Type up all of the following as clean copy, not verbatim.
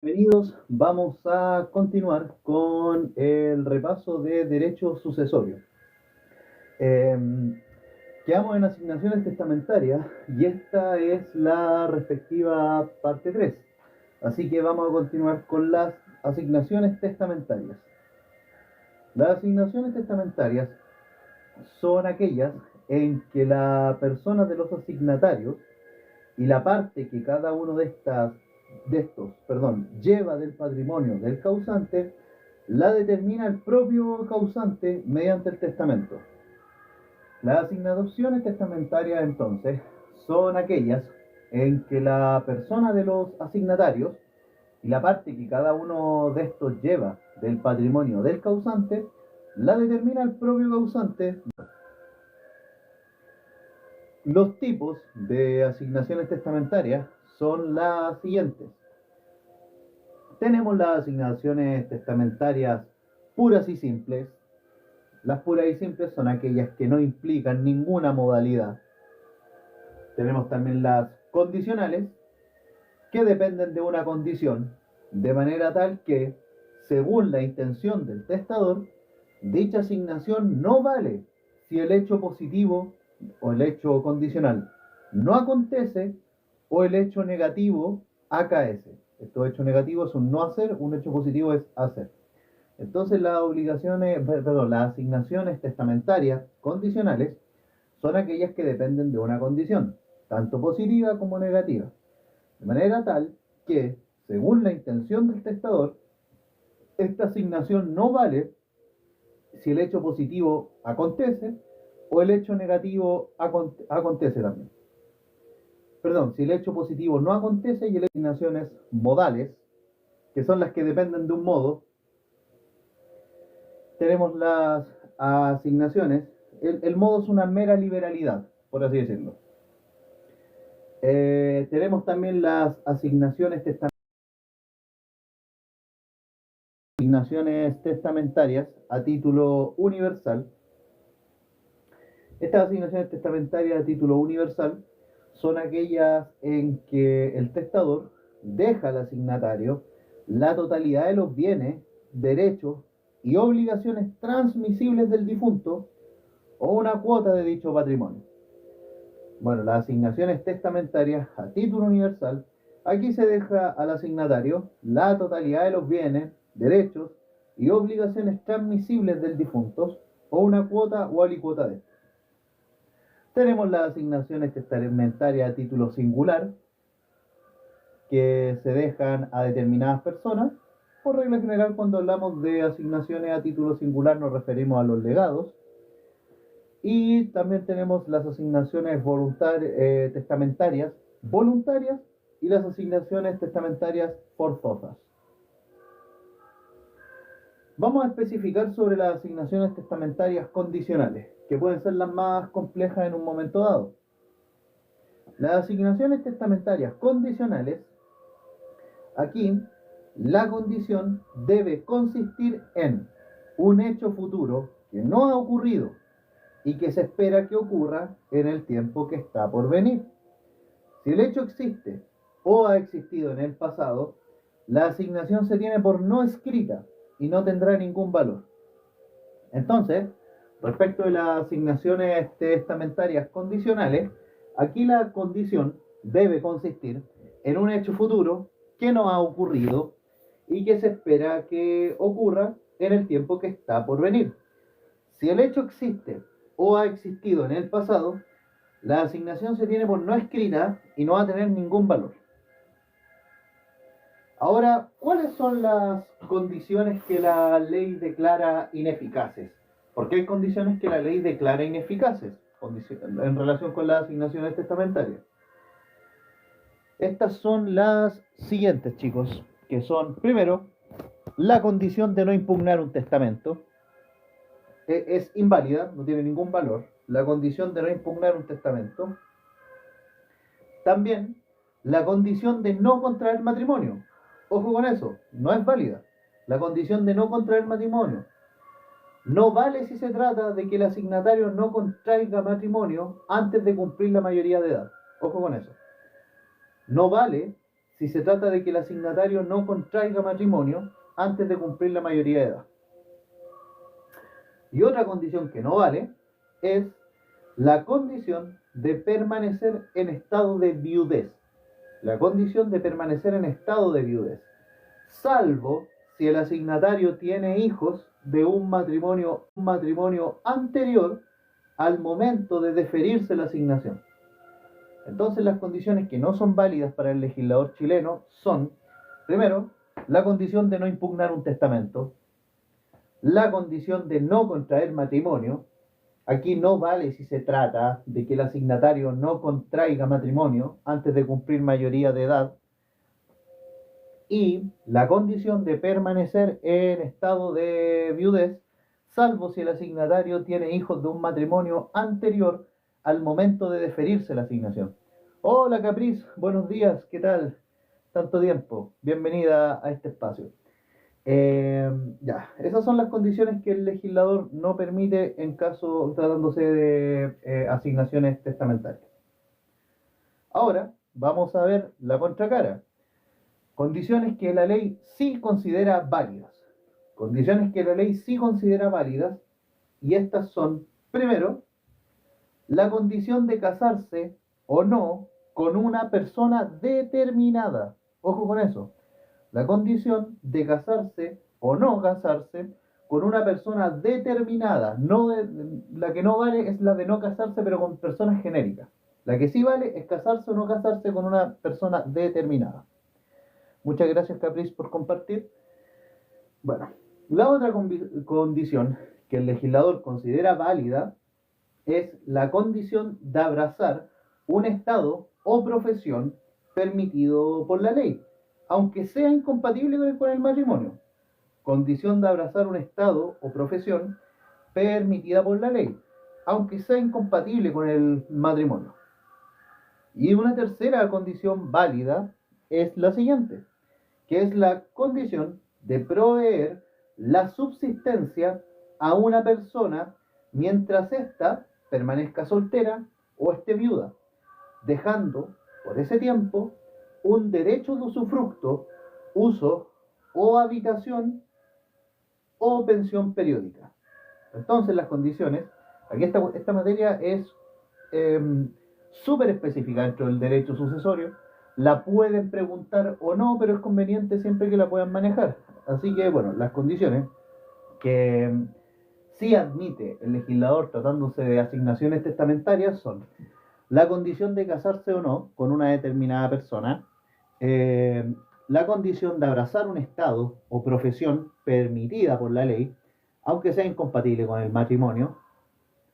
Bienvenidos, vamos a continuar con el repaso de derechos sucesorios. Quedamos en asignaciones testamentarias y esta es la respectiva parte 3. Así que vamos a continuar con las asignaciones testamentarias. Las asignaciones testamentarias son aquellas en que la persona de los asignatarios y la parte que cada uno de estos lleva del patrimonio del causante, la determina el propio causante mediante el testamento. Las asignaciones testamentarias, entonces, son aquellas en que la persona de los asignatarios y la parte que cada uno de estos lleva del patrimonio del causante, la determina el propio causante. Los tipos de asignaciones testamentarias son las siguientes. Tenemos las asignaciones testamentarias puras y simples. Las puras y simples son aquellas que no implican ninguna modalidad. Tenemos también las condicionales, que dependen de una condición, de manera tal que, según la intención del testador, dicha asignación no vale si el hecho positivo o el hecho condicional no acontece o el hecho negativo acaece. Estos hechos negativos son no hacer, un hecho positivo es hacer. Entonces las asignaciones testamentarias condicionales son aquellas que dependen de una condición, tanto positiva como negativa. De manera tal que, según la intención del testador, esta asignación no vale si el hecho positivo acontece o el hecho negativo acontece también. Si el hecho positivo no acontece y las asignaciones modales, que son las que dependen de un modo, tenemos las asignaciones. El modo es una mera liberalidad, por así decirlo. Tenemos también las asignaciones testamentarias a título universal. Estas asignaciones testamentarias a título universal son aquellas en que el testador deja al asignatario la totalidad de los bienes, derechos y obligaciones transmisibles del difunto o una cuota de dicho patrimonio. Bueno, las asignaciones testamentarias a título universal, aquí se deja al asignatario la totalidad de los bienes, derechos y obligaciones transmisibles del difunto o una cuota o alicuota de estos. Tenemos las asignaciones testamentarias a título singular, que se dejan a determinadas personas. Por regla general, cuando hablamos de asignaciones a título singular nos referimos a los legados. Y también tenemos las asignaciones testamentarias voluntarias y las asignaciones testamentarias forzosas. Vamos a especificar sobre las asignaciones testamentarias condicionales, que pueden ser las más complejas en un momento dado. Las asignaciones testamentarias condicionales, aquí la condición debe consistir en un hecho futuro que no ha ocurrido y que se espera que ocurra en el tiempo que está por venir. Si el hecho existe o ha existido en el pasado, la asignación se tiene por no escrita y no tendrá ningún valor. Entonces, respecto de las asignaciones testamentarias condicionales, aquí la condición debe consistir en un hecho futuro que no ha ocurrido y que se espera que ocurra en el tiempo que está por venir. Si el hecho existe o ha existido en el pasado, la asignación se tiene por no escrita y no va a tener ningún valor. Ahora, ¿cuáles son las condiciones que la ley declara ineficaces? Porque hay condiciones que la ley declara ineficaces en relación con las asignaciones testamentarias. Estas son las siguientes, chicos, que son, primero, la condición de no impugnar un testamento. Es inválida, no tiene ningún valor. La condición de no impugnar un testamento. También, la condición de no contraer matrimonio. Ojo con eso, no es válida. La condición de no contraer matrimonio no vale si se trata de que el asignatario no contraiga matrimonio antes de cumplir la mayoría de edad. Ojo con eso. No vale si se trata de que el asignatario no contraiga matrimonio antes de cumplir la mayoría de edad. Y otra condición que no vale es la condición de permanecer en estado de viudez. La condición de permanecer en estado de viudez, salvo si el asignatario tiene hijos de un matrimonio anterior al momento de deferirse la asignación. Entonces, las condiciones que no son válidas para el legislador chileno son, primero, la condición de no impugnar un testamento, la condición de no contraer matrimonio. Aquí no vale si se trata de que el asignatario no contraiga matrimonio antes de cumplir mayoría de edad, y la condición de permanecer en estado de viudez, salvo si el asignatario tiene hijos de un matrimonio anterior al momento de deferirse la asignación. Hola Capriz, buenos días, ¿qué tal? Tanto tiempo, bienvenida a este espacio. Esas son las condiciones que el legislador no permite en caso tratándose de asignaciones testamentarias. Ahora vamos a ver la contracara. Condiciones que la ley sí considera válidas. Condiciones que la ley sí considera válidas, y estas son, primero, la condición de casarse o no con una persona determinada. Ojo con eso. La condición de casarse o no casarse con una persona determinada. La que no vale es la de no casarse pero con personas genéricas. La que sí vale es casarse o no casarse con una persona determinada. Muchas gracias, Capriz, por compartir. Bueno, la otra condición que el legislador considera válida es la condición de abrazar un estado o profesión permitido por la ley, aunque sea incompatible con el matrimonio. Condición de abrazar un estado o profesión permitida por la ley, aunque sea incompatible con el matrimonio. Y una tercera condición válida es la siguiente, que es la condición de proveer la subsistencia a una persona mientras ésta permanezca soltera o esté viuda, dejando por ese tiempo un derecho de usufructo, uso o habitación o pensión periódica. Entonces las condiciones, aquí esta materia es súper específica dentro del derecho sucesorio. La pueden preguntar o no, pero es conveniente siempre que la puedan manejar. Así que, bueno, las condiciones que sí admite el legislador tratándose de asignaciones testamentarias son la condición de casarse o no con una determinada persona, la condición de abrazar un estado o profesión permitida por la ley, aunque sea incompatible con el matrimonio,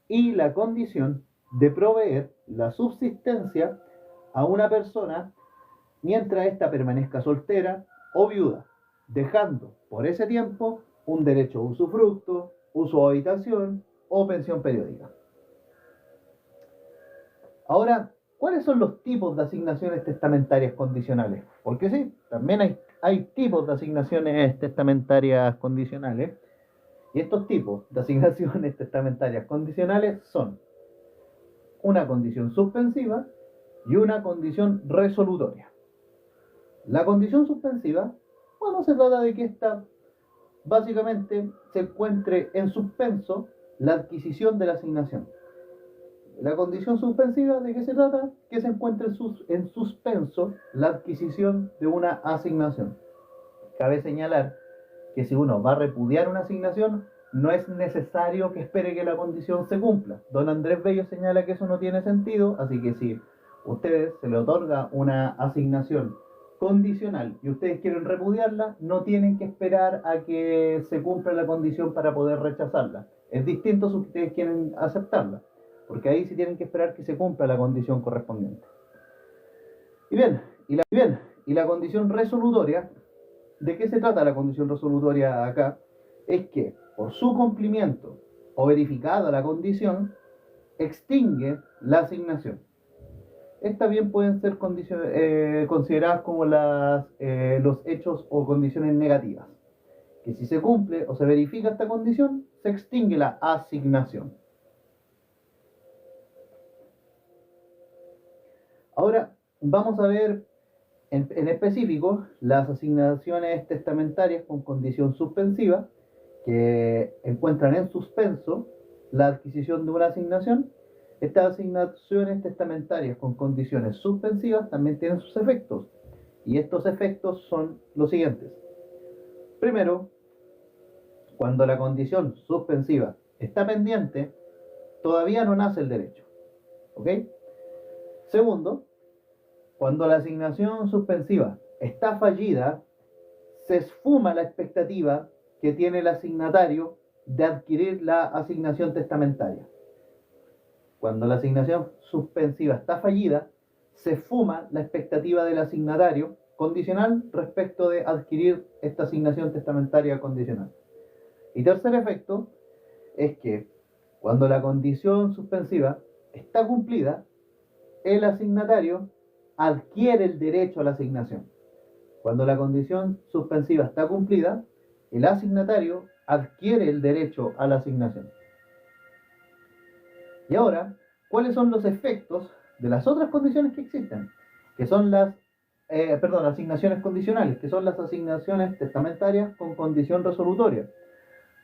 y la condición de proveer la subsistencia a una persona mientras ésta permanezca soltera o viuda, dejando por ese tiempo un derecho a usufructo, uso o habitación o pensión periódica. Ahora, ¿cuáles son los tipos de asignaciones testamentarias condicionales? Porque sí, también hay tipos de asignaciones testamentarias condicionales. Y estos tipos de asignaciones testamentarias condicionales son una condición suspensiva y una condición resolutoria. La condición suspensiva, bueno, se trata de que esta básicamente se encuentre en suspenso la adquisición de la asignación. La condición suspensiva, ¿de qué se trata? Que se encuentre en suspenso la adquisición de una asignación. Cabe señalar que si uno va a repudiar una asignación, no es necesario que espere que la condición se cumpla. Don Andrés Bello señala que eso no tiene sentido, así que si ustedes se le otorga una asignación condicional y ustedes quieren repudiarla, no tienen que esperar a que se cumpla la condición para poder rechazarla. Es distinto si ustedes quieren aceptarla, porque ahí sí tienen que esperar que se cumpla la condición correspondiente. Y la condición resolutoria, ¿de qué se trata la condición resolutoria acá? Es que por su cumplimiento o verificada la condición, extingue la asignación. Estas bien pueden ser consideradas como los hechos o condiciones negativas, que si se cumple o se verifica esta condición, se extingue la asignación. Ahora vamos a ver En específico, las asignaciones testamentarias con condición suspensiva, que encuentran en suspenso la adquisición de una asignación. Estas asignaciones testamentarias con condiciones suspensivas también tienen sus efectos. Y estos efectos son los siguientes. Primero, cuando la condición suspensiva está pendiente, todavía no nace el derecho. ¿Ok? Segundo, cuando la asignación suspensiva está fallida, se esfuma la expectativa que tiene el asignatario de adquirir la asignación testamentaria. Cuando la asignación suspensiva está fallida, se esfuma la expectativa del asignatario condicional respecto de adquirir esta asignación testamentaria condicional. Y tercer efecto es que cuando la condición suspensiva está cumplida, el asignatario adquiere el derecho a la asignación. Cuando la condición suspensiva está cumplida, el asignatario adquiere el derecho a la asignación. Y ahora, ¿cuáles son los efectos de las otras condiciones que existen? Que son las asignaciones condicionales, que son las asignaciones testamentarias con condición resolutoria.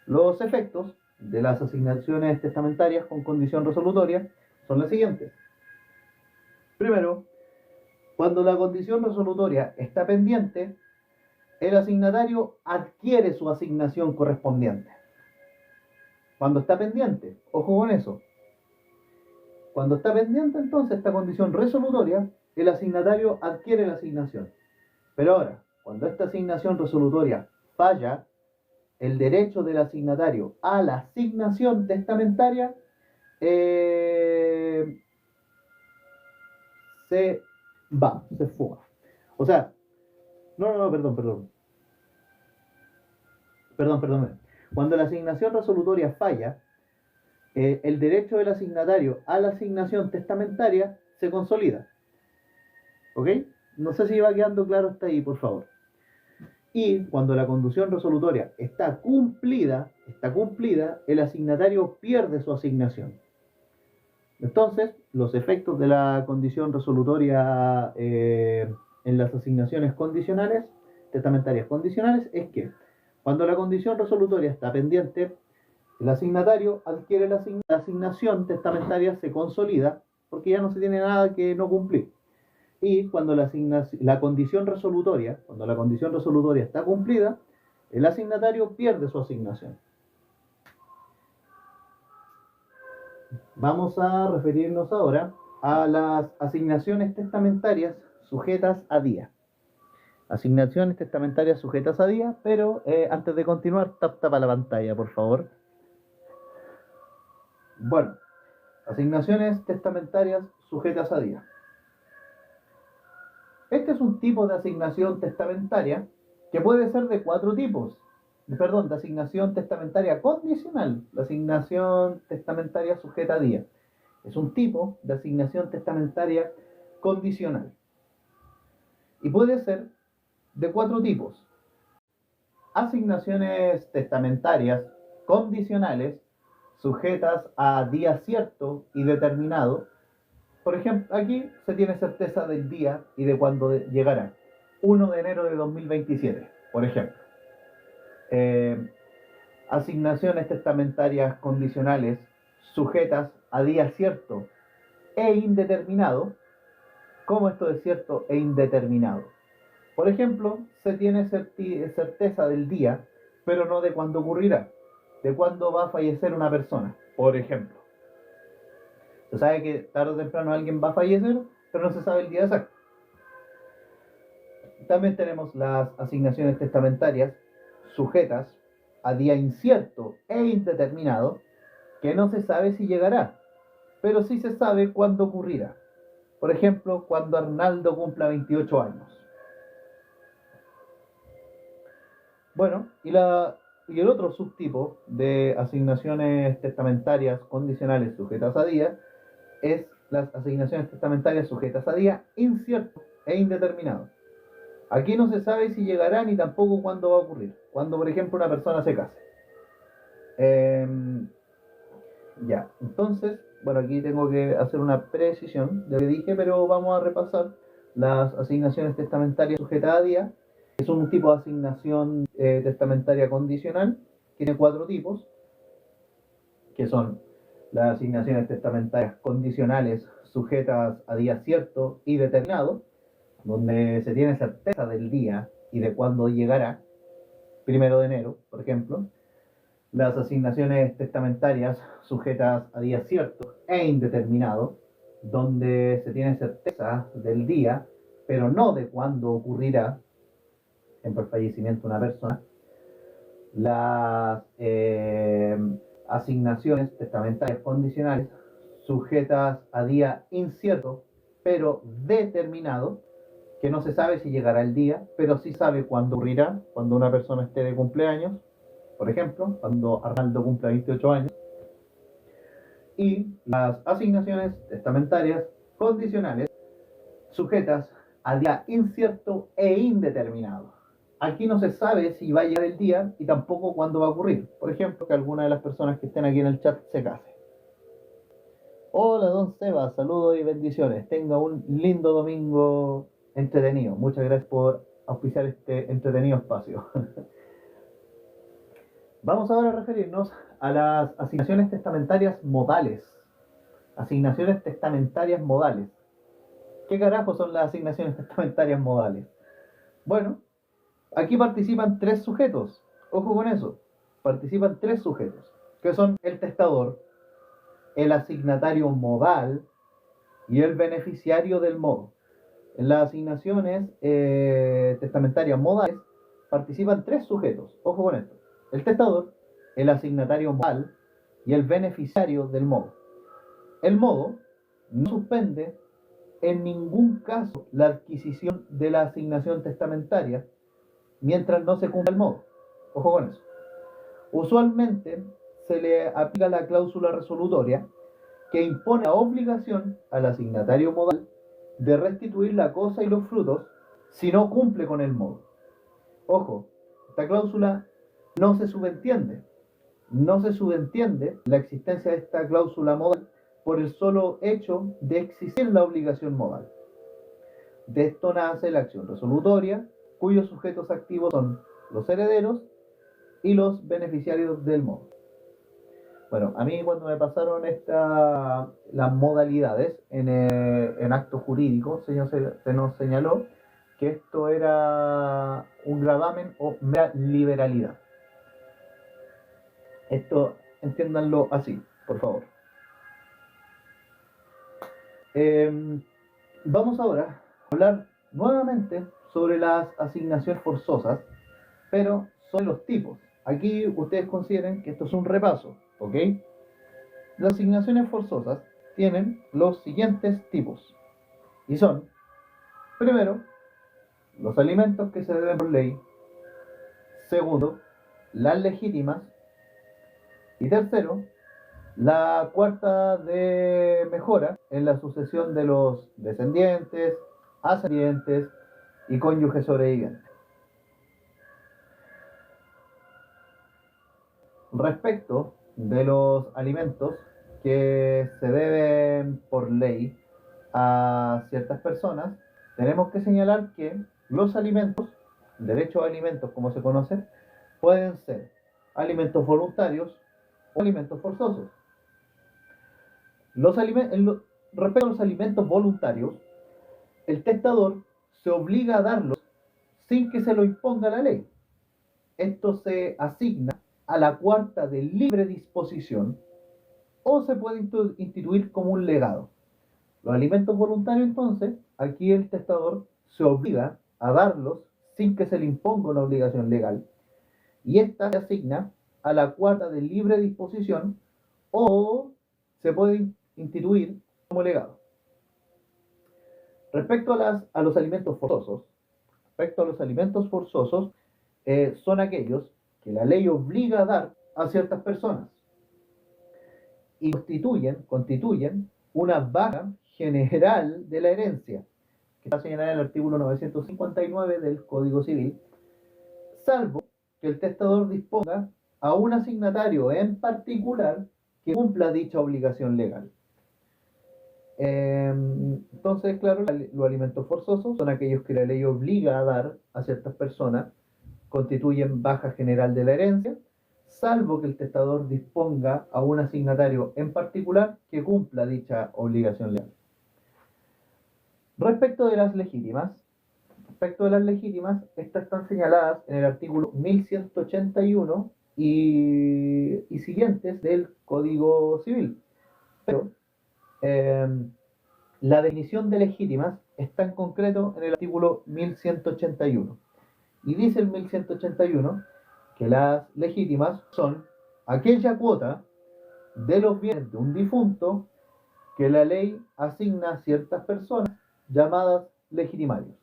Los efectos de las asignaciones testamentarias con condición resolutoria son los siguientes. Primero, cuando la condición resolutoria está pendiente, el asignatario adquiere su asignación correspondiente. Cuando está pendiente, ojo con eso. Cuando está pendiente entonces esta condición resolutoria, el asignatario adquiere la asignación. Pero ahora, cuando esta asignación resolutoria falla, el derecho del asignatario a la asignación testamentaria se va, se fuga. O sea, perdón. Cuando la asignación resolutoria falla, el derecho del asignatario a la asignación testamentaria se consolida. ¿Ok? No sé si va quedando claro hasta ahí, por favor. Y cuando la condición resolutoria está cumplida, el asignatario pierde su asignación. Entonces, los efectos de la condición resolutoria en las asignaciones condicionales, testamentarias condicionales, es que cuando la condición resolutoria está pendiente, el asignatario adquiere la asignación testamentaria, se consolida, porque ya no se tiene nada que no cumplir. Y cuando la condición resolutoria está cumplida, el asignatario pierde su asignación. Vamos a referirnos ahora a las asignaciones testamentarias sujetas a día. Asignaciones testamentarias sujetas a día, pero antes de continuar, tapa la pantalla, por favor. Bueno, asignaciones testamentarias sujetas a día. Este es un tipo de asignación testamentaria que puede ser de cuatro tipos. De asignación testamentaria condicional, la asignación testamentaria sujeta a día. Es un tipo de asignación testamentaria condicional. Y puede ser de cuatro tipos. Asignaciones testamentarias condicionales sujetas a día cierto y determinado. Por ejemplo, aquí se tiene certeza del día y de cuándo llegará. 1 de enero de 2027, por ejemplo. Asignaciones testamentarias condicionales sujetas a día cierto e indeterminado. ¿Cómo esto es cierto e indeterminado? Por ejemplo, se tiene certeza del día, pero no de cuándo ocurrirá, de cuándo va a fallecer una persona, por ejemplo. Se sabe que tarde o temprano alguien va a fallecer, pero no se sabe el día exacto. También tenemos las asignaciones testamentarias sujetas a día incierto e indeterminado, que no se sabe si llegará, pero sí se sabe cuándo ocurrirá. Por ejemplo, cuando Arnaldo cumpla 28 años. Bueno, y el otro subtipo de asignaciones testamentarias condicionales sujetas a día es las asignaciones testamentarias sujetas a día incierto e indeterminado. Aquí no se sabe si llegará ni tampoco cuándo va a ocurrir. Cuando, por ejemplo, una persona se case. Entonces, bueno, aquí tengo que hacer una precisión de lo que dije, pero vamos a repasar las asignaciones testamentarias sujetas a día, que son un tipo de asignación testamentaria condicional, que tiene 4 tipos, que son las asignaciones testamentarias condicionales sujetas a día cierto y determinado, donde se tiene certeza del día y de cuándo llegará, 1 de enero, por ejemplo. Las asignaciones testamentarias sujetas a día cierto e indeterminado, donde se tiene certeza del día, pero no de cuándo ocurrirá, por ejemplo, el fallecimiento de una persona. Las asignaciones testamentarias condicionales sujetas a día incierto, pero determinado, que no se sabe si llegará el día, pero sí sabe cuándo ocurrirá, cuando una persona esté de cumpleaños, por ejemplo, cuando Arnaldo cumpla 28 años. Y las asignaciones testamentarias condicionales sujetas a día incierto e indeterminado. Aquí no se sabe si va a llegar el día y tampoco cuándo va a ocurrir. Por ejemplo, que alguna de las personas que estén aquí en el chat se case. Hola, don Seba, saludos y bendiciones. Tenga un lindo domingo entretenido. Muchas gracias por auspiciar este entretenido espacio. Vamos ahora a referirnos a las asignaciones testamentarias modales. Asignaciones testamentarias modales. ¿Qué carajo son las asignaciones testamentarias modales? Bueno, aquí participan 3 sujetos. Ojo con eso. Participan 3 sujetos, que son el testador, el asignatario modal y el beneficiario del modo. En las asignaciones testamentarias modales participan 3 sujetos. Ojo con esto. El testador, el asignatario modal y el beneficiario del modo. El modo no suspende en ningún caso la adquisición de la asignación testamentaria mientras no se cumpla el modo. Ojo con eso. Usualmente se le aplica la cláusula resolutoria que impone la obligación al asignatario modal de restituir la cosa y los frutos si no cumple con el modo. Ojo, esta cláusula no se subentiende. No se subentiende la existencia de esta cláusula modal por el solo hecho de existir la obligación modal. De esto nace la acción resolutoria, cuyos sujetos activos son los herederos y los beneficiarios del modo. Bueno, a mí cuando me pasaron las modalidades en acto jurídico, se nos señaló que esto era un gravamen o mera liberalidad. Esto entiéndanlo así, por favor. Vamos ahora a hablar nuevamente sobre las asignaciones forzosas, pero son los tipos. Aquí ustedes consideren que esto es un repaso, ¿ok? Las asignaciones forzosas tienen los siguientes tipos. Y son, primero, los alimentos que se deben por ley. Segundo, las legítimas. Y tercero, la cuarta de mejora en la sucesión de los descendientes, ascendientes y cónyuges sobrevivientes. Respecto de los alimentos que se deben por ley a ciertas personas, tenemos que señalar que los alimentos, derecho a alimentos como se conoce, pueden ser alimentos voluntarios o alimentos forzosos. Respecto a los alimentos voluntarios, el testador se obliga a darlos sin que se lo imponga la ley. Esto se asigna a la cuarta de libre disposición o se puede instituir como un legado. Los alimentos voluntarios, entonces, aquí el testador se obliga a darlos sin que se le imponga una obligación legal, y esta se asigna a la cuarta de libre disposición o se puede instituir como legado. Respecto a los alimentos forzosos, son aquellos que la ley obliga a dar a ciertas personas y constituyen una baja general de la herencia, que está señalada en el artículo 959 del Código Civil, salvo que el testador disponga a un asignatario en particular que cumpla dicha obligación legal. Entonces, claro, los alimentos forzosos son aquellos que la ley obliga a dar a ciertas personas, constituyen baja general de la herencia, salvo que el testador disponga a un asignatario en particular que cumpla dicha obligación legal. Respecto de las legítimas, estas están señaladas en el artículo 1181 y siguientes del Código Civil. Pero la definición de legítimas está en concreto en el artículo 1181. Y dice el 1181 que las legítimas son aquella cuota de los bienes de un difunto que la ley asigna a ciertas personas llamadas legitimarios.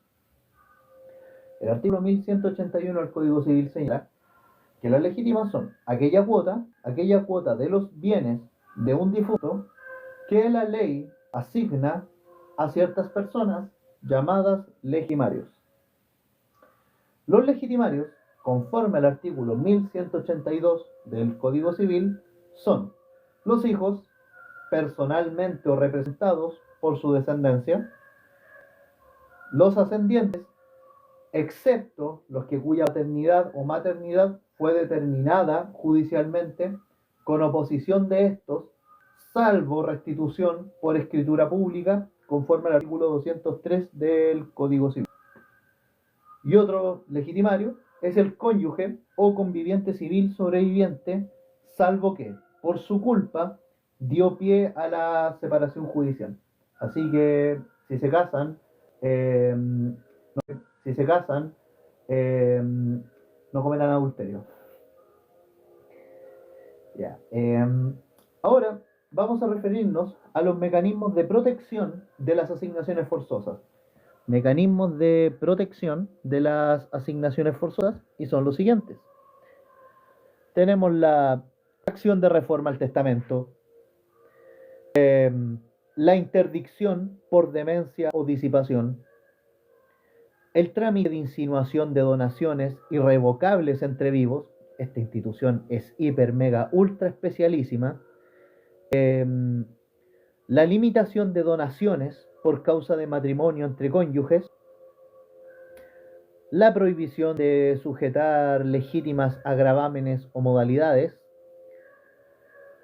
El artículo 1181 del Código Civil señala que las legítimas son aquella cuota de los bienes de un difunto que la ley asigna a ciertas personas llamadas legitimarios. Los legitimarios, conforme al artículo 1182 del Código Civil, son los hijos personalmente o representados por su descendencia, los ascendientes, excepto los que cuya paternidad o maternidad fue determinada judicialmente con oposición de estos, salvo restitución por escritura pública, conforme al artículo 203 del Código Civil. Y otro legitimario es el cónyuge o conviviente civil sobreviviente, salvo que, por su culpa, dio pie a la separación judicial. Así que, si se casan, no cometan adulterio. Ya. Ahora vamos a referirnos a los mecanismos de protección de las asignaciones forzosas. Mecanismos de protección de las asignaciones forzosas y son los siguientes. Tenemos la acción de reforma al testamento, la interdicción por demencia o disipación, el trámite de insinuación de donaciones irrevocables entre vivos. Esta institución es hiper, mega, ultra especialísima. La limitación de donaciones por causa de matrimonio entre cónyuges, la prohibición de sujetar legítimas a gravámenes o modalidades,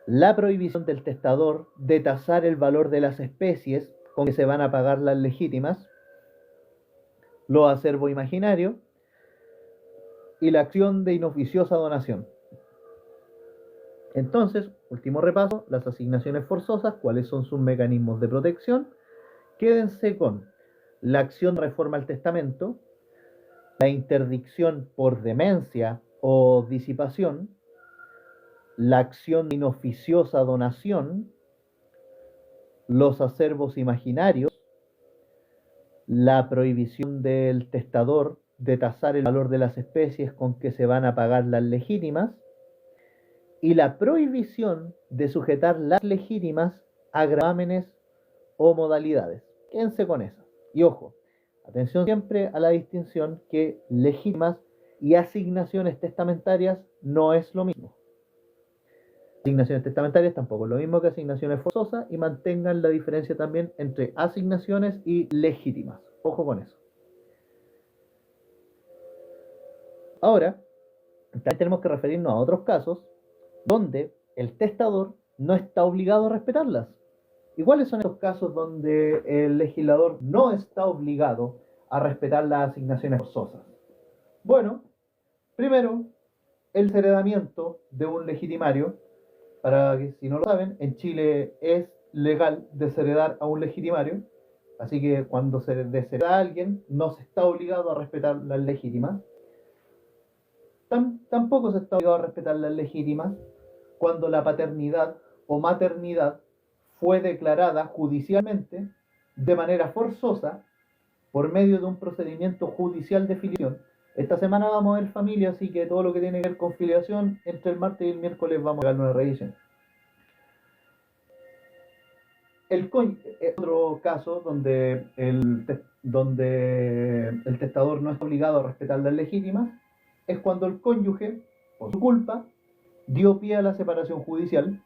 la prohibición del testador de tasar el valor de las especies con que se van a pagar las legítimas, los acervos imaginarios y la acción de inoficiosa donación. Entonces, último repaso, las asignaciones forzosas, ¿cuáles son sus mecanismos de protección? Quédense con la acción de reforma al testamento, la interdicción por demencia o disipación, la acción de inoficiosa donación, los acervos imaginarios, la prohibición del testador de tasar el valor de las especies con que se van a pagar las legítimas y la prohibición de sujetar las legítimas a gravámenes o modalidades. Quédense con eso. Y ojo, atención siempre a la distinción que legítimas y asignaciones testamentarias no es lo mismo. Asignaciones testamentarias tampoco es lo mismo que asignaciones forzosas, y mantengan la diferencia también entre asignaciones y legítimas. Ojo con eso. Ahora, también tenemos que referirnos a otros casos donde el testador no está obligado a respetarlas. ¿Y cuáles son esos casos donde el legislador no está obligado a respetar las asignaciones forzosas? Bueno, primero, el desheredamiento de un legitimario. Para que, si no lo saben, en Chile es legal desheredar a un legitimario, así que cuando se deshereda a alguien no se está obligado a respetar las legítimas. Tampoco se está obligado a respetar las legítimas cuando la paternidad o maternidad fue declarada judicialmente de manera forzosa por medio de un procedimiento judicial de filiación. Esta semana vamos a ver familia, así que todo lo que tiene que ver con filiación, entre el martes y el miércoles vamos a dar una revisión. Otro caso donde el testador no está obligado a respetar las legítimas es cuando el cónyuge, por su culpa, dio pie a la separación judicial,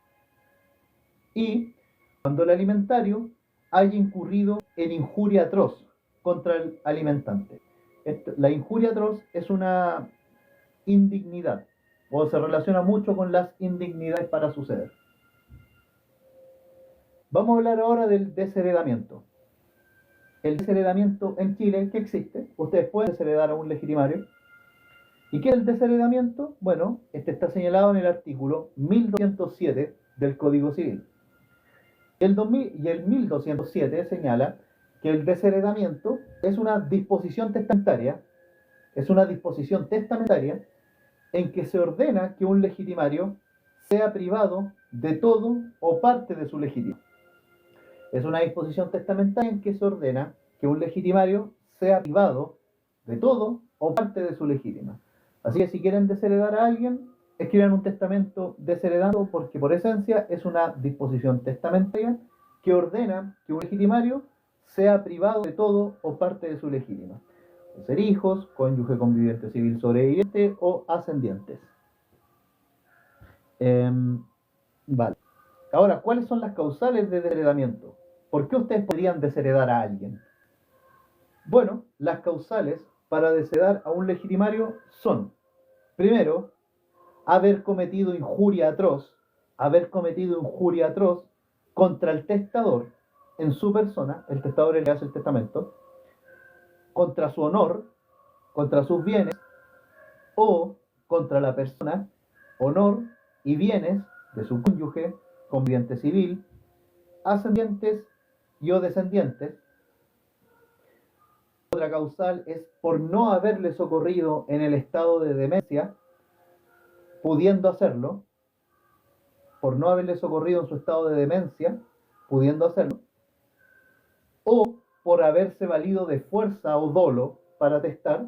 y cuando el alimentario haya incurrido en injuria atroz contra el alimentante. La injuria atroz es una indignidad, o se relaciona mucho con las indignidades para suceder. Vamos a hablar ahora del desheredamiento. El desheredamiento en Chile, ¿qué existe? Ustedes pueden desheredar a un legitimario. ¿Y qué es el desheredamiento? Bueno, este está señalado en el artículo 1207 del Código Civil. Y el 1207 señala que el desheredamiento es una disposición testamentaria, en que se ordena que un legitimario sea privado de todo o parte de su legítimo. Es una disposición testamentaria en que se ordena que un legitimario sea privado de todo o parte de su legítima. Así que si quieren desheredar a alguien, escriban un testamento desheredando, porque por esencia es una disposición testamentaria que ordena que un legitimario sea privado de todo o parte de su legítima. De ser hijos, cónyuge, conviviente civil sobreviviente o ascendientes. Vale. Ahora, ¿cuáles son las causales de desheredamiento? ¿Por qué ustedes podrían desheredar a alguien? Bueno, las causales para desheredar a un legitimario son, primero, haber cometido injuria atroz contra el testador en su persona, el testador es el que hace el testamento, contra su honor, contra sus bienes, o contra la persona, honor y bienes de su cónyuge, conviviente civil, ascendientes y o descendientes. Otra causal es por no haberle socorrido en el estado de demencia, pudiendo hacerlo, por no haberle socorrido en su estado de demencia, pudiendo hacerlo, o por haberse valido de fuerza o dolo para testar,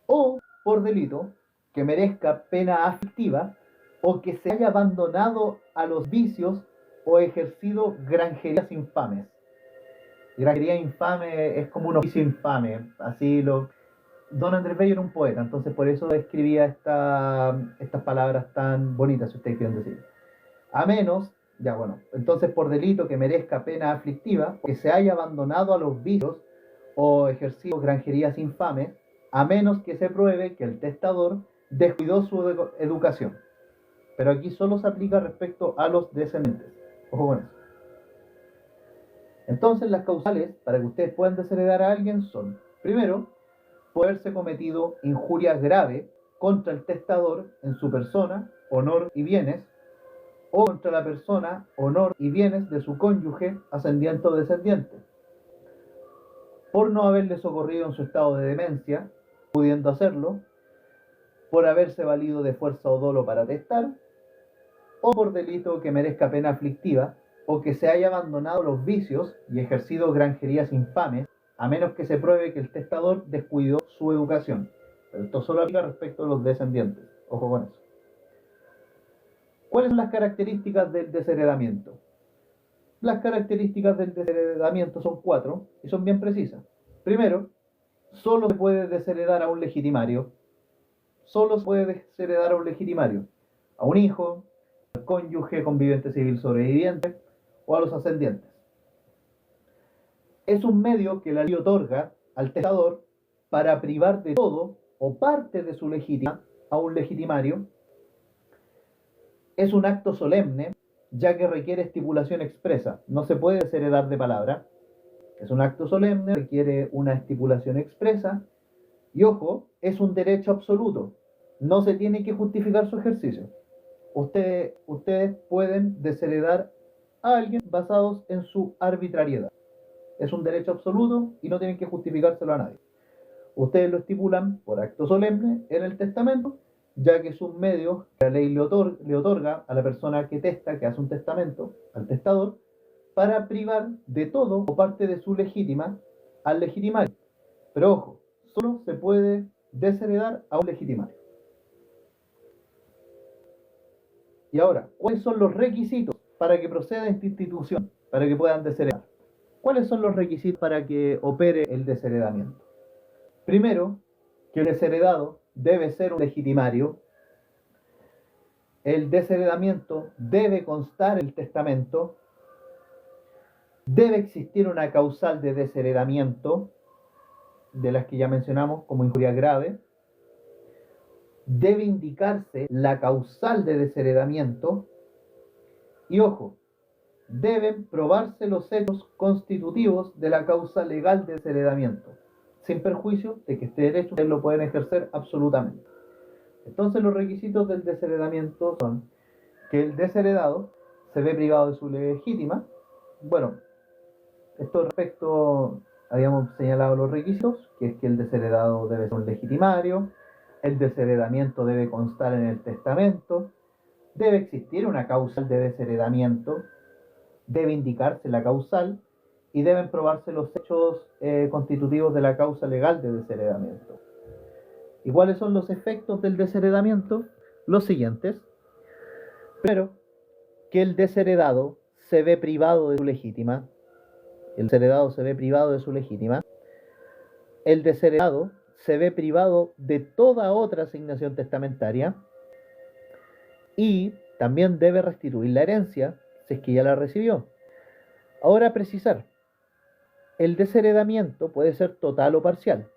o por delito que merezca pena aflictiva o que se haya abandonado a los vicios o ejercido granjerías infames. Granjería infame es como un oficio infame, así lo... Don Andrés Bello era un poeta, entonces por eso escribía estas palabras tan bonitas, si ustedes quieren decir. A menos, ya bueno, entonces por delito que merezca pena aflictiva, que se haya abandonado a los vicios o ejercido granjerías infames, a menos que se pruebe que el testador descuidó su educación. Pero aquí solo se aplica respecto a los descendientes. Ojo con eso. Entonces las causales para que ustedes puedan desheredar a alguien son, primero, por haberse cometido injuria grave contra el testador en su persona, honor y bienes, o contra la persona, honor y bienes de su cónyuge, ascendiente o descendiente, por no haberle socorrido en su estado de demencia, pudiendo hacerlo, por haberse valido de fuerza o dolo para testar, o por delito que merezca pena aflictiva, o que se haya abandonado los vicios y ejercido granjerías infames, a menos que se pruebe que el testador descuidó su educación. Pero esto solo aplica respecto a los descendientes. Ojo con eso. ¿Cuáles son las características del desheredamiento? Las características del desheredamiento son 4 y son bien precisas. Primero, solo se puede desheredar a un legitimario. Solo se puede desheredar a un legitimario. A un hijo, al cónyuge, conviviente civil sobreviviente o a los ascendientes. Es un medio que la ley otorga al testador para privar de todo o parte de su legítima a un legitimario. Es un acto solemne, ya que requiere estipulación expresa. No se puede desheredar de palabra. Es un acto solemne, requiere una estipulación expresa. Y ojo, es un derecho absoluto. No se tiene que justificar su ejercicio. Ustedes pueden desheredar a alguien basados en su arbitrariedad. Es un derecho absoluto y no tienen que justificárselo a nadie. Ustedes lo estipulan por acto solemne en el testamento, ya que es un medio que la ley le otorga a la persona que testa, que hace un testamento, al testador, para privar de todo o parte de su legítima al legitimario. Pero ojo, solo se puede desheredar a un legitimario. Y ahora, ¿cuáles son los requisitos para que proceda esta institución, para que puedan desheredar? ¿Cuáles son los requisitos para que opere el desheredamiento? Primero, que el desheredado debe ser un legitimario. El desheredamiento debe constar en el testamento. Debe existir una causal de desheredamiento, de las que ya mencionamos como injuria grave. Debe indicarse la causal de desheredamiento. Y ojo, deben probarse los hechos constitutivos de la causa legal de desheredamiento, sin perjuicio de que este derecho ustedes lo pueden ejercer absolutamente. Entonces los requisitos del desheredamiento son que el desheredado se ve privado de su legítima. Bueno, esto respecto, habíamos señalado los requisitos, que es que el desheredado debe ser un legitimario, el desheredamiento debe constar en el testamento, debe existir una causal de desheredamiento, debe indicarse la causal y deben probarse los hechos constitutivos de la causa legal de desheredamiento. ¿Y cuáles son los efectos del desheredamiento? Los siguientes. Primero, que el desheredado se ve privado de su legítima. El desheredado se ve privado de su legítima. El desheredado se ve privado de toda otra asignación testamentaria. Y también debe restituir la herencia si es que ya la recibió. Ahora precisar. El desheredamiento puede ser total o parcial.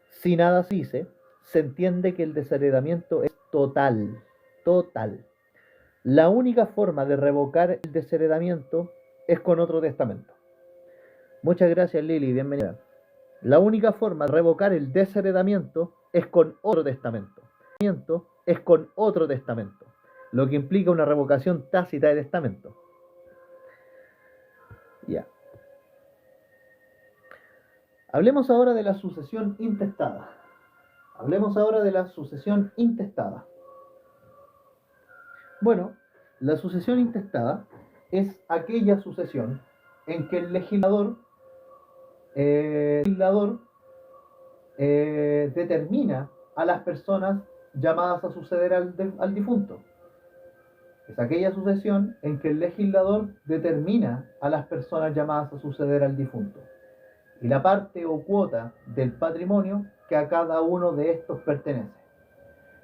Si nada se dice, se entiende que el desheredamiento es total. Total. La única forma de revocar el desheredamiento es con otro testamento. Muchas gracias, Lili, bienvenida. La única forma de revocar el desheredamiento es con otro testamento. Es con otro testamento, lo que implica una revocación tácita de testamento. Ya. Hablemos ahora de la sucesión intestada. Bueno, la sucesión intestada es aquella sucesión en que el legislador determina a las personas llamadas a suceder al difunto. Es aquella sucesión en que el legislador determina a las personas llamadas a suceder al difunto y la parte o cuota del patrimonio que a cada uno de estos pertenece.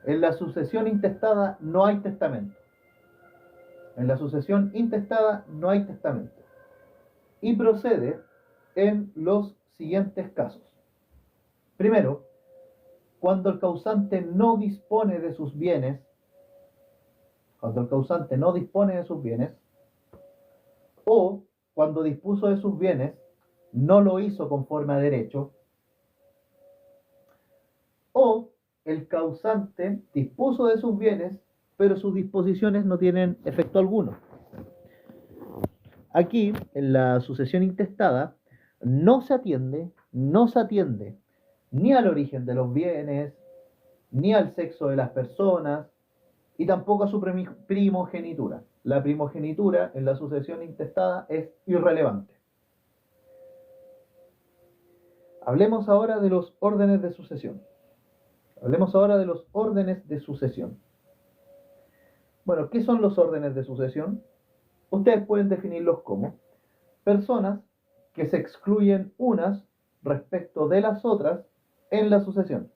En la sucesión intestada no hay testamento. Y procede en los siguientes casos. Primero, cuando el causante no dispone de sus bienes, o cuando dispuso de sus bienes, no lo hizo conforme a derecho, o el causante dispuso de sus bienes, pero sus disposiciones no tienen efecto alguno. Aquí, en la sucesión intestada, no se atiende ni al origen de los bienes, ni al sexo de las personas, y tampoco a su primogenitura. La primogenitura en la sucesión intestada es irrelevante. Hablemos ahora de los órdenes de sucesión. Bueno, ¿qué son los órdenes de sucesión? Ustedes pueden definirlos como personas que se excluyen unas respecto de las otras en la sucesión.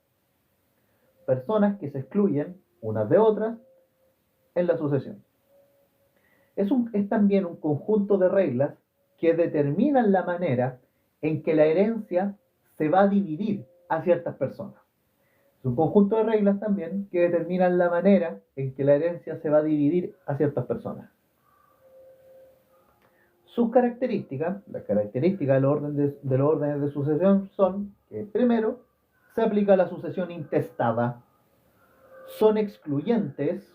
Personas que se excluyen unas de otras en la sucesión. Es también un conjunto de reglas que determinan la manera en que la herencia se va a dividir a ciertas personas. Es un conjunto de reglas también que determinan la manera en que la herencia se va a dividir a ciertas personas. Sus características, las características de los órdenes de sucesión son que, primero, se aplica la sucesión intestada. Son excluyentes,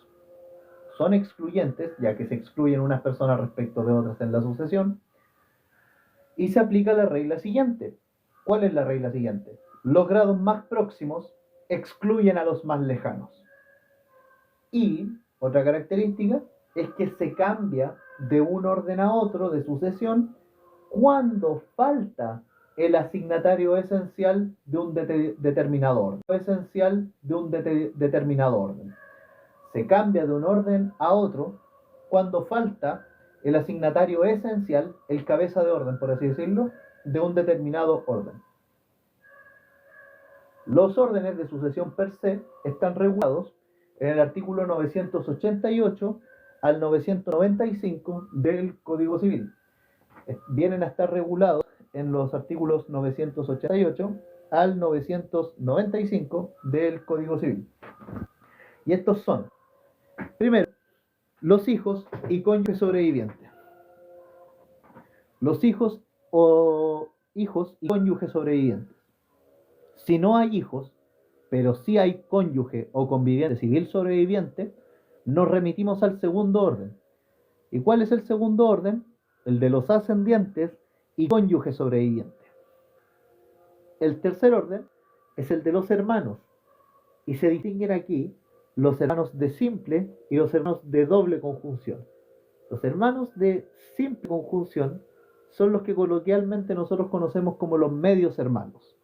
ya que se excluyen unas personas respecto de otras en la sucesión. Y se aplica la regla siguiente. ¿Cuál es la regla siguiente? Los grados más próximos excluyen a los más lejanos. Y otra característica es que se cambia de un orden a otro de sucesión cuando falta el asignatario esencial de un determinado orden. Se cambia de un orden a otro cuando falta el asignatario esencial, el cabeza de orden, por así decirlo, de un determinado orden. Los órdenes de sucesión per se están regulados en el artículo 988 al 995 del Código Civil. vienen a estar regulados en los artículos 988 al 995 del Código Civil. Y estos son, primero, los hijos y cónyuges sobrevivientes. Los hijos y cónyuges sobrevivientes. Si no hay hijos, pero sí hay cónyuge o conviviente civil sobreviviente, nos remitimos al segundo orden. ¿Y cuál es el segundo orden? El de los ascendientes y cónyuge sobreviviente. El tercer orden es el de los hermanos, y se distinguen aquí los hermanos de simple y los hermanos de doble conjunción. Los hermanos de simple conjunción son los que coloquialmente nosotros conocemos como los medios hermanos,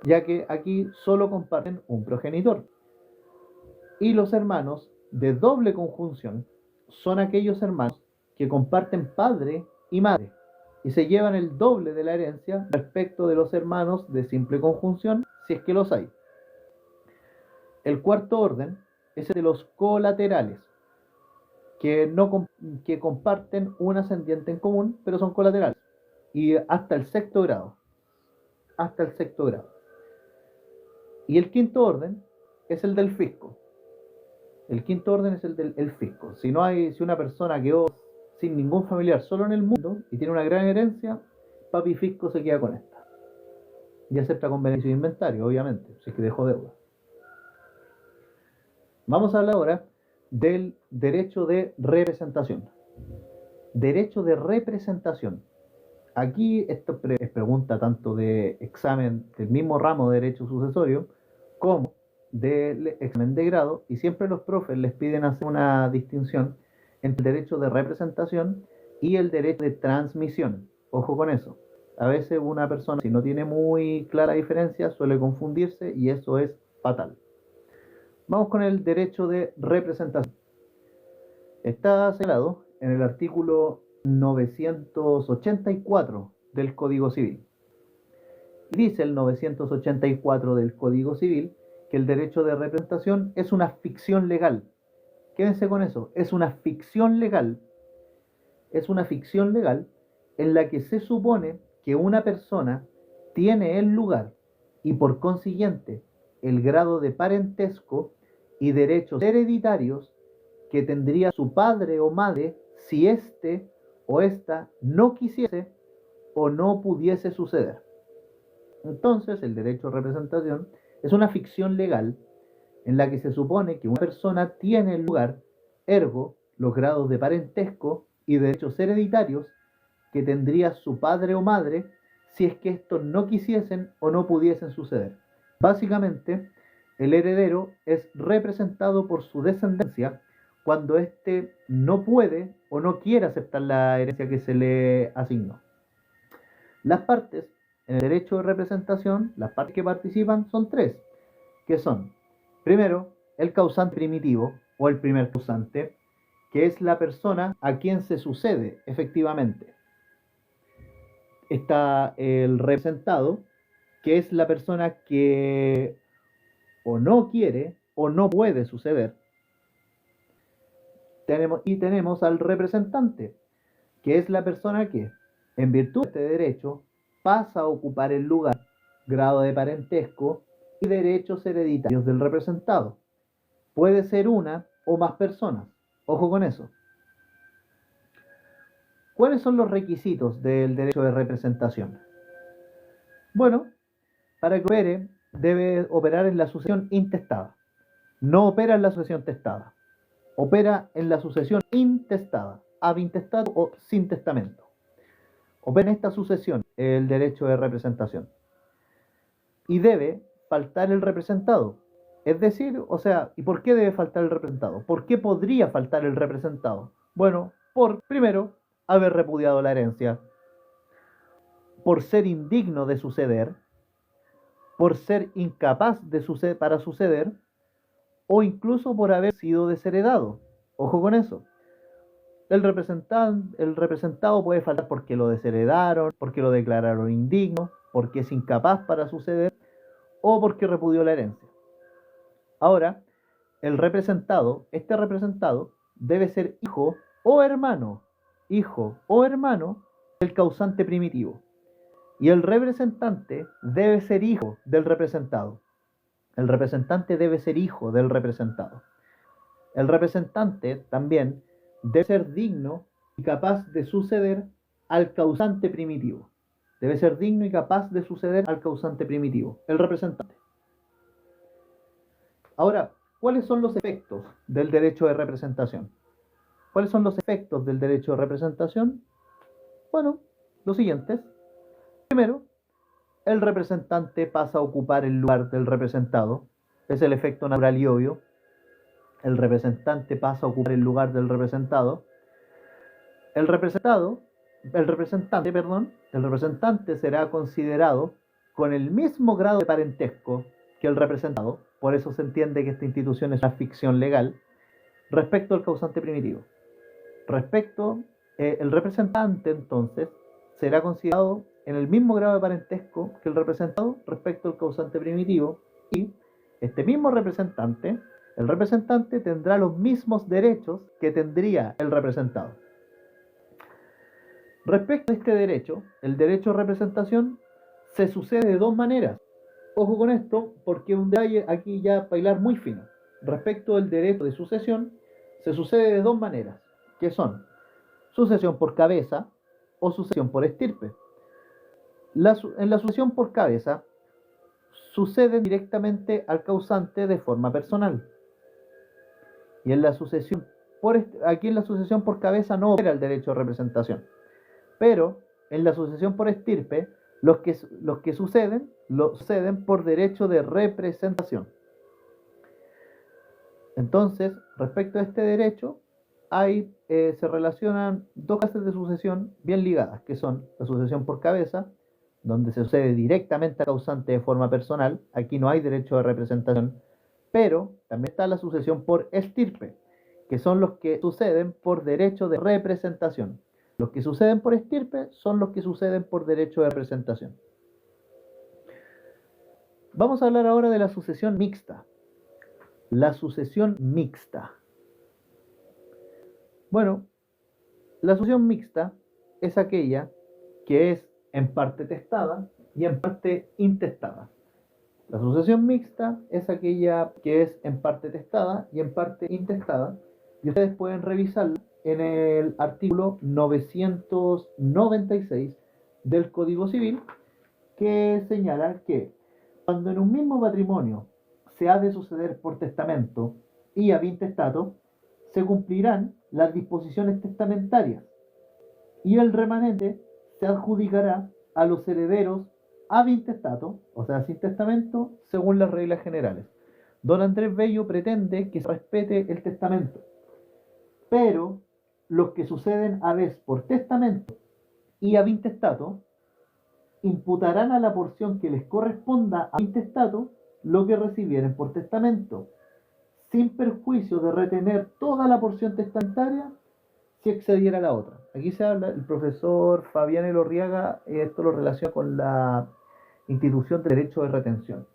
ya que aquí solo comparten un progenitor. Y los hermanos de doble conjunción son aquellos hermanos que comparten padre y madre y se llevan el doble de la herencia respecto de los hermanos de simple conjunción, si es que los hay. El cuarto orden es el de los colaterales, que comparten un ascendiente en común, pero son colaterales, y hasta el sexto grado. Hasta el sexto grado. Y el quinto orden es el del fisco. El quinto orden es el del fisco. Si una persona quedó sin ningún familiar, solo en el mundo, y tiene una gran herencia, papi fisco se queda con esta. Y acepta con beneficio de inventario, obviamente, si es que dejó deuda. Vamos a hablar ahora del derecho de representación. Derecho de representación. Aquí esto es pregunta tanto de examen del mismo ramo de derecho sucesorio como del examen de grado, y siempre los profes les piden hacer una distinción entre el derecho de representación y el derecho de transmisión. Ojo con eso. A veces una persona, si no tiene muy clara diferencia, suele confundirse y eso es fatal. Vamos con el derecho de representación. Está señalado en el artículo 984 del Código Civil. Dice el 984 del Código Civil que el derecho de representación es una ficción legal. Quédense con eso, es una ficción legal. Es una ficción legal en la que se supone que una persona tiene el lugar y por consiguiente el grado de parentesco y derechos hereditarios que tendría su padre o madre si éste o ésta no quisiese o no pudiese suceder. Entonces, el derecho de representación es una ficción legal en la que se supone que una persona tiene el lugar, ergo, los grados de parentesco y derechos hereditarios que tendría su padre o madre si es que estos no quisiesen o no pudiesen suceder. Básicamente, el heredero es representado por su descendencia cuando éste no puede o no quiere aceptar la herencia que se le asignó. Las partes en el derecho de representación, las partes que participan son tres, que son, primero, el causante primitivo o el primer causante, que es la persona a quien se sucede efectivamente. Está el representado, que es la persona que o no quiere o no puede suceder. Tenemos al representante, que es la persona que, en virtud de este derecho, pasa a ocupar el lugar, grado de parentesco y derechos hereditarios del representado. Puede ser una o más personas. Ojo con eso. ¿Cuáles son los requisitos del derecho de representación? Bueno, para que opere, debe operar en la sucesión intestada. No opera en la sucesión testada. Opera en la sucesión intestada, ab intestado o sin testamento. Opera en esta sucesión el derecho de representación. Y debe faltar el representado. Es decir, ¿y por qué debe faltar el representado? ¿Por qué podría faltar el representado? Bueno, por, primero, haber repudiado la herencia, por ser indigno de suceder, por ser incapaz para suceder, o incluso por haber sido desheredado. Ojo con eso. El representado puede faltar porque lo desheredaron, porque lo declararon indigno, porque es incapaz para suceder, o porque repudió la herencia. Ahora, este representado, debe ser hijo o hermano del causante primitivo. Y el representante debe ser hijo del representado. El representante debe ser hijo del representado. El representante también debe ser digno y capaz de suceder al causante primitivo. Debe ser digno y capaz de suceder al causante primitivo, el representante. Ahora, ¿cuáles son los efectos del derecho de representación? ¿Cuáles son los efectos del derecho de representación? Bueno, los siguientes. Primero, el representante pasa a ocupar el lugar del representado. Es el efecto natural y obvio. El representante pasa a ocupar el lugar del representado. El representante será considerado con el mismo grado de parentesco que el representado, por eso se entiende que esta institución es una ficción legal, respecto al causante primitivo. El representante, entonces, será considerado en el mismo grado de parentesco que el representado respecto al causante primitivo, y este mismo representante, el representante tendrá los mismos derechos que tendría el representado. Respecto a este derecho, el derecho de representación se sucede de dos maneras. Ojo con esto, porque un detalle aquí ya para hilar muy fino. Respecto al derecho de sucesión, se sucede de dos maneras, que son sucesión por cabeza o sucesión por estirpe. En la sucesión por cabeza suceden directamente al causante de forma personal. Y en la sucesión aquí en la sucesión por cabeza no opera el derecho de representación. Pero en la sucesión por estirpe, los que suceden por derecho de representación. Entonces, respecto a este derecho, se relacionan dos clases de sucesión bien ligadas, que son la sucesión por cabeza, donde se sucede directamente al causante de forma personal. Aquí no hay derecho de representación, pero también está la sucesión por estirpe, que son los que suceden por derecho de representación. Los que suceden por estirpe son los que suceden por derecho de representación. Vamos a hablar ahora de la sucesión mixta. La sucesión mixta. Bueno, la sucesión mixta es aquella que es en parte testada y en parte intestada. La sucesión mixta es aquella que es en parte testada y en parte intestada, y ustedes pueden revisarla en el artículo 996 del Código Civil, que señala que cuando en un mismo patrimonio se ha de suceder por testamento y ad intestato, se cumplirán las disposiciones testamentarias y el remanente se adjudicará a los herederos ad intestato, o sea, sin testamento, según las reglas generales. Don Andrés Bello pretende que se respete el testamento, pero los que suceden a vez por testamento y ad intestato imputarán a la porción que les corresponda ad intestato lo que recibieren por testamento, sin perjuicio de retener toda la porción testamentaria si excediera la otra. Aquí se habla, el profesor Fabián Elorriaga, esto lo relaciona con la institución de derecho de retención.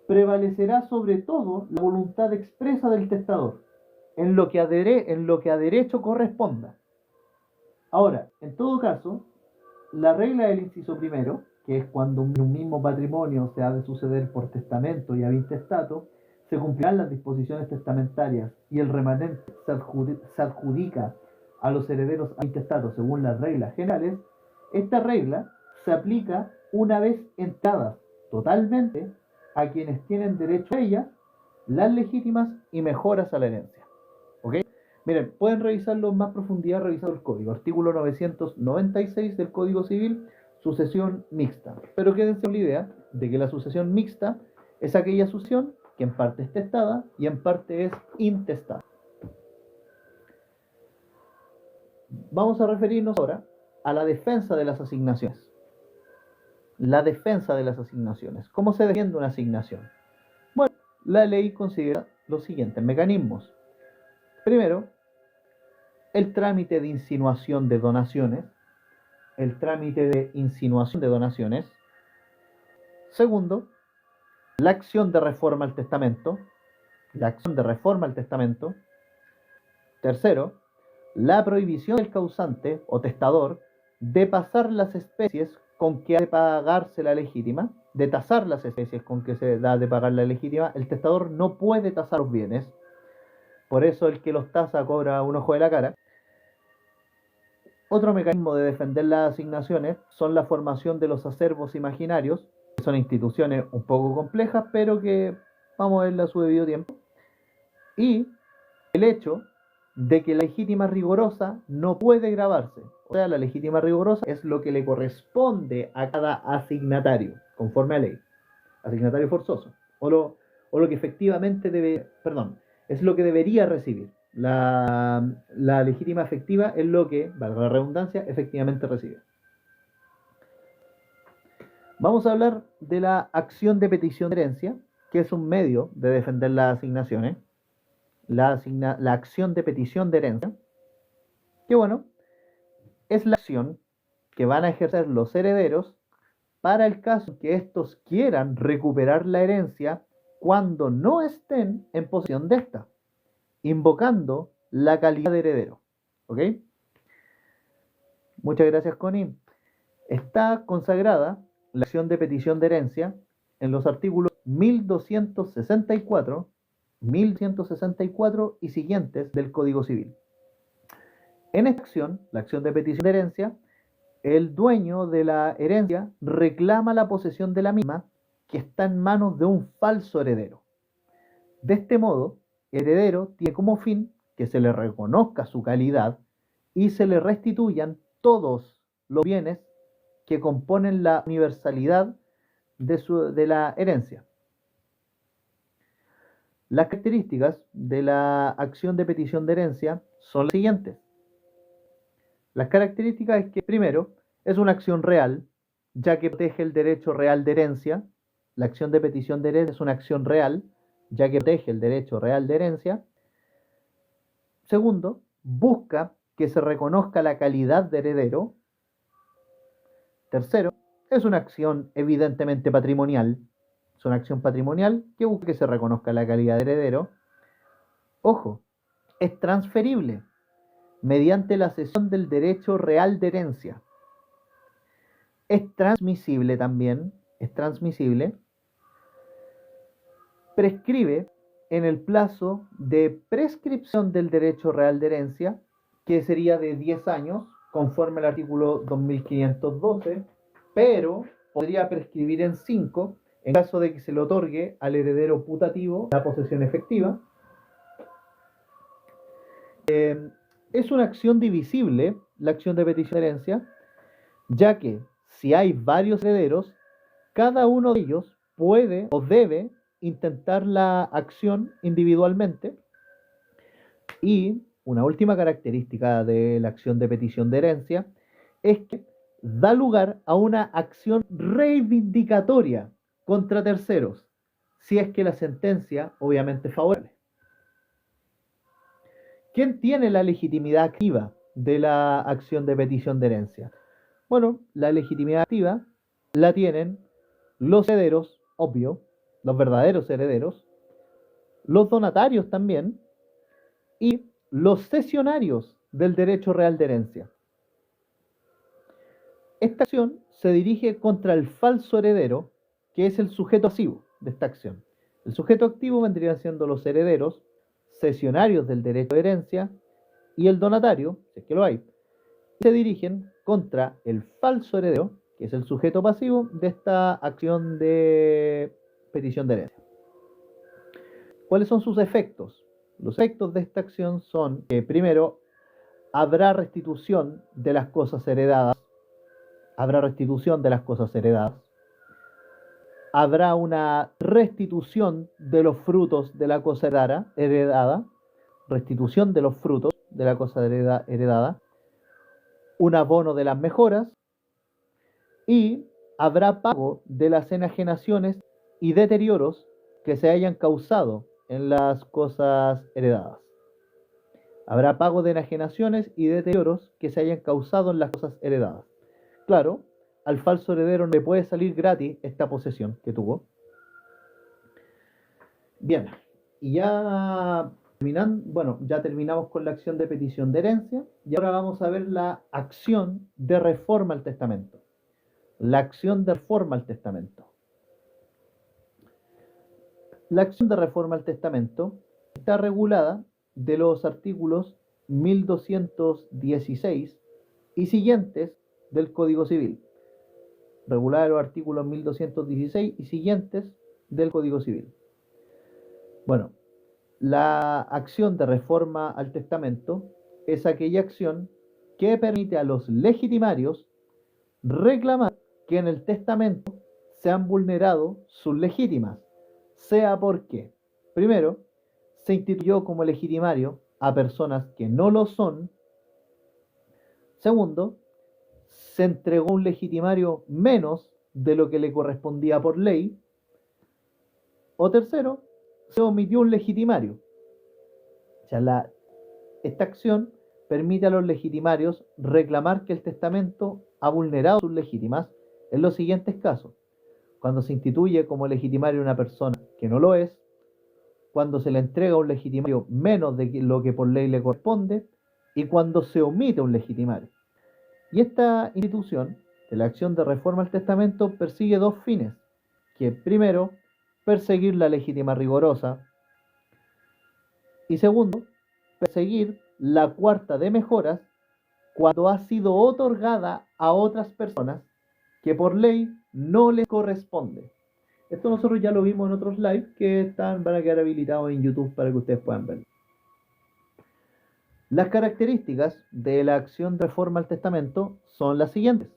Prevalecerá sobre todo la voluntad expresa del testador, en lo que a derecho corresponda. Ahora, en todo caso, la regla del inciso primero, que es cuando un mismo patrimonio se ha de suceder por testamento y ad intestato, se cumplirán las disposiciones testamentarias y el remanente se adjudica a los herederos ad intestato según las reglas generales. Esta regla se aplica una vez entradas totalmente a quienes tienen derecho a ellas, las legítimas y mejoras a la herencia. ¿Ok? Miren, pueden revisarlo en más profundidad revisando el código. Artículo 996 del Código Civil, sucesión mixta. Pero quédense con la idea de que la sucesión mixta es aquella sucesión que en parte es testada y en parte es intestada. Vamos a referirnos ahora a la defensa de las asignaciones. La defensa de las asignaciones. ¿Cómo se defiende una asignación? Bueno, la ley considera los siguientes mecanismos. Primero, el trámite de insinuación de donaciones. Segundo, la acción de reforma al testamento. Tercero, la prohibición del causante o testador de pasar las especies con que ha de pagarse la legítima, de tasar las especies con que se da de pagar la legítima, el testador no puede tasar los bienes. Por eso el que los tasa cobra un ojo de la cara. Otro mecanismo de defender las asignaciones son la formación de los acervos imaginarios, que son instituciones un poco complejas, pero que vamos a verla a su debido tiempo. Y el hecho de que la legítima rigurosa no puede grabarse. O sea, la legítima rigurosa es lo que le corresponde a cada asignatario, conforme a ley. Asignatario forzoso. O lo que efectivamente debe, perdón, es lo que debería recibir. La legítima efectiva es lo que, valga la redundancia, efectivamente recibe. Vamos a hablar de la acción de petición de herencia, que es un medio de defender las asignaciones. La acción de petición de herencia, que bueno, es la acción que van a ejercer los herederos para el caso que estos quieran recuperar la herencia cuando no estén en posesión de esta, invocando la calidad de heredero. ¿Ok? Muchas gracias, Connie. Está consagrada la acción de petición de herencia en los artículos 1264, 1164 y siguientes del Código Civil. En esta acción, la acción de petición de herencia, el dueño de la herencia reclama la posesión de la misma que está en manos de un falso heredero. De este modo, el heredero tiene como fin que se le reconozca su calidad y se le restituyan todos los bienes que componen la universalidad de la herencia. Las características de la acción de petición de herencia son las siguientes. Las características es que, primero, es una acción real, ya que protege el derecho real de herencia. La acción de petición de herencia es una acción real, ya que protege el derecho real de herencia. Segundo, busca que se reconozca la calidad de heredero. Tercero, es una acción evidentemente patrimonial. Es una acción patrimonial que busca que se reconozca la calidad de heredero. Ojo, es transferible mediante la cesión del derecho real de herencia. Es transmisible también, prescribe en el plazo de prescripción del derecho real de herencia, que sería de 10 años, conforme al artículo 2512, pero podría prescribir en 5 en caso de que se le otorgue al heredero putativo la posesión efectiva. Es una acción divisible, la acción de petición de herencia, ya que si hay varios herederos, cada uno de ellos puede o debe intentar la acción individualmente. Y una última característica de la acción de petición de herencia es que da lugar a una acción reivindicatoria contra terceros, si es que la sentencia obviamente es favorable. ¿Quién tiene la legitimidad activa de la acción de petición de herencia? Bueno, la legitimidad activa la tienen los herederos, obvio, los verdaderos herederos, los donatarios también, y los cesionarios del derecho real de herencia. Esta acción se dirige contra el falso heredero, que es el sujeto pasivo de esta acción. El sujeto activo vendrían siendo los herederos, cesionarios del derecho de herencia, y el donatario, si es que lo hay. Y se dirigen contra el falso heredero, que es el sujeto pasivo de esta acción de petición de herencia. ¿Cuáles son sus efectos? Los efectos de esta acción son que, primero, habrá restitución de las cosas heredadas. Habrá una restitución de los frutos de la cosa heredada. Restitución de los frutos de la cosa heredada. Un abono de las mejoras. Y habrá pago de las enajenaciones y deterioros que se hayan causado en las cosas heredadas. Habrá pago de enajenaciones y deterioros que se hayan causado en las cosas heredadas. Claro, al falso heredero no le puede salir gratis esta posesión que tuvo. Bien, y ya Bueno, ya terminamos con la acción de petición de herencia y ahora vamos a ver la acción de reforma al testamento. La acción de reforma al testamento. La acción de reforma al testamento está regulada de los artículos 1216 y siguientes del Código Civil. Regulada de los artículos 1216 y siguientes del Código Civil. Bueno, la acción de reforma al testamento es aquella acción que permite a los legitimarios reclamar que en el testamento se han vulnerado sus legítimas, sea porque, primero, se instituyó como legitimario a personas que no lo son, segundo, se entregó un legitimario menos de lo que le correspondía por ley, o tercero, se omitió un legitimario. O sea, esta acción permite a los legitimarios reclamar que el testamento ha vulnerado sus legítimas en los siguientes casos: cuando se instituye como legitimario una persona que no lo es, cuando se le entrega un legitimario menos de lo que por ley le corresponde y cuando se omite un legitimario. Y esta institución de la acción de reforma al testamento persigue dos fines, que primero, perseguir la legítima rigorosa y segundo, perseguir la cuarta de mejoras cuando ha sido otorgada a otras personas que por ley no les corresponde. Esto nosotros ya lo vimos en otros lives que van a quedar habilitados en YouTube para que ustedes puedan verlo. Las características de la acción de reforma al testamento son las siguientes.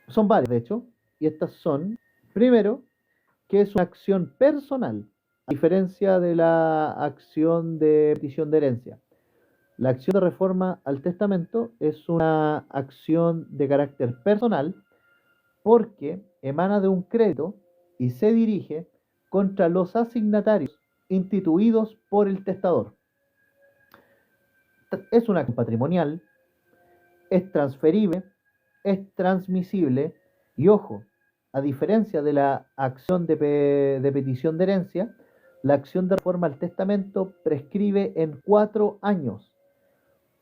Son varias, de hecho, y estas son, primero, que es una acción personal, a diferencia de la acción de petición de herencia. La acción de reforma al testamento es una acción de carácter personal porque emana de un crédito y se dirige contra los asignatarios instituidos por el testador. Es una acción patrimonial, es transferible, es transmisible y, ojo, a diferencia de la acción de petición de herencia, la acción de reforma al testamento prescribe en 4 años.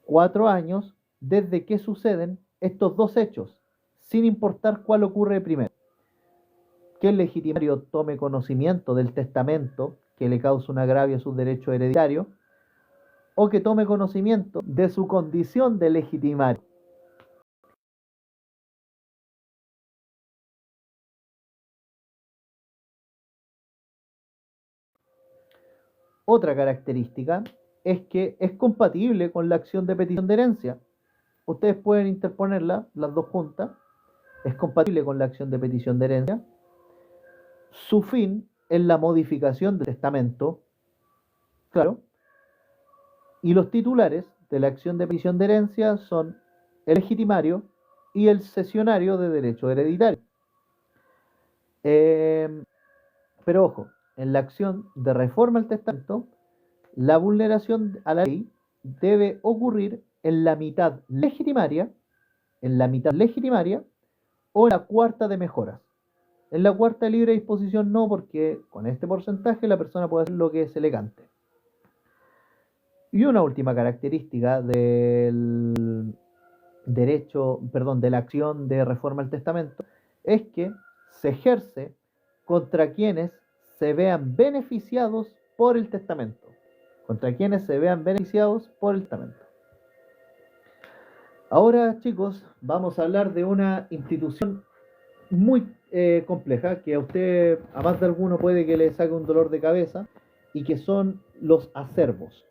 4 años desde que suceden estos dos hechos, sin importar cuál ocurre primero: que el legitimario tome conocimiento del testamento que le causa un agravio a sus derechos hereditarios, o que tome conocimiento de su condición de legitimario. Otra característica es que es compatible con la acción de petición de herencia. Ustedes pueden interponerla, las dos juntas. Es compatible con la acción de petición de herencia. Su fin es la modificación del testamento, claro. Y los titulares de la acción de petición de herencia son el legitimario y el cesionario de derecho hereditario. Pero ojo, en la acción de reforma al testamento, la vulneración a la ley debe ocurrir en la mitad legitimaria, o en la cuarta de mejoras. En la cuarta de libre disposición no, porque con este porcentaje la persona puede hacer lo que se le cante. Y una última característica del de la acción de reforma al testamento es que se ejerce contra quienes se vean beneficiados por el testamento. Ahora, chicos, vamos a hablar de una institución muy compleja, que a usted, a más de alguno, puede que le saque un dolor de cabeza, y que son los acervos.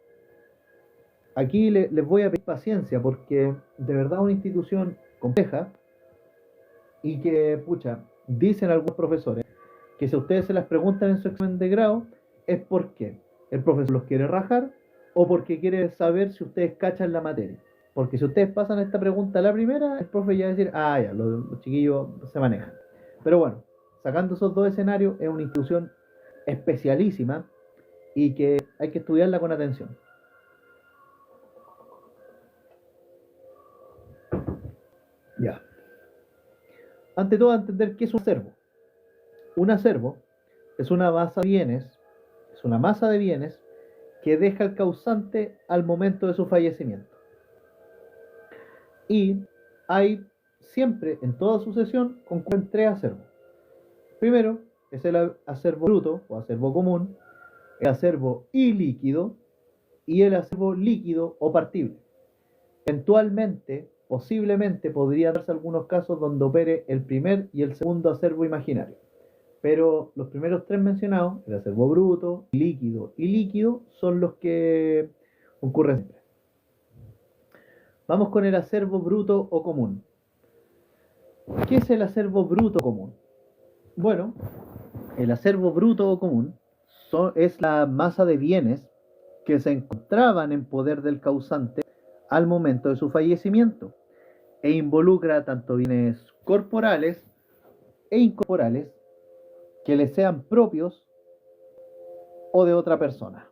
Aquí les voy a pedir paciencia porque de verdad es una institución compleja y que, pucha, dicen algunos profesores que si ustedes se las preguntan en su examen de grado es porque el profesor los quiere rajar o porque quiere saber si ustedes cachan la materia. Porque si ustedes pasan esta pregunta a la primera, el profe ya va a decir, ah, ya, los chiquillos se manejan. Pero bueno, sacando esos dos escenarios, es una institución especialísima y que hay que estudiarla con atención. Ya. Ante todo, entender qué es un acervo. Un acervo es una masa de bienes que deja el causante al momento de su fallecimiento. Y hay siempre, en toda sucesión, concurren tres acervos. Primero es el acervo bruto o acervo común, el acervo ilíquido y el acervo líquido o partible. Eventualmente, posiblemente, podrían darse algunos casos donde opere el primer y el segundo acervo imaginario. Pero los primeros tres mencionados, el acervo bruto, líquido y líquido, son los que ocurren siempre. Vamos con el acervo bruto o común. ¿Qué es el acervo bruto común? Bueno, el acervo bruto o común es la masa de bienes que se encontraban en poder del causante al momento de su fallecimiento e involucra tanto bienes corporales e incorporales que le sean propios o de otra persona.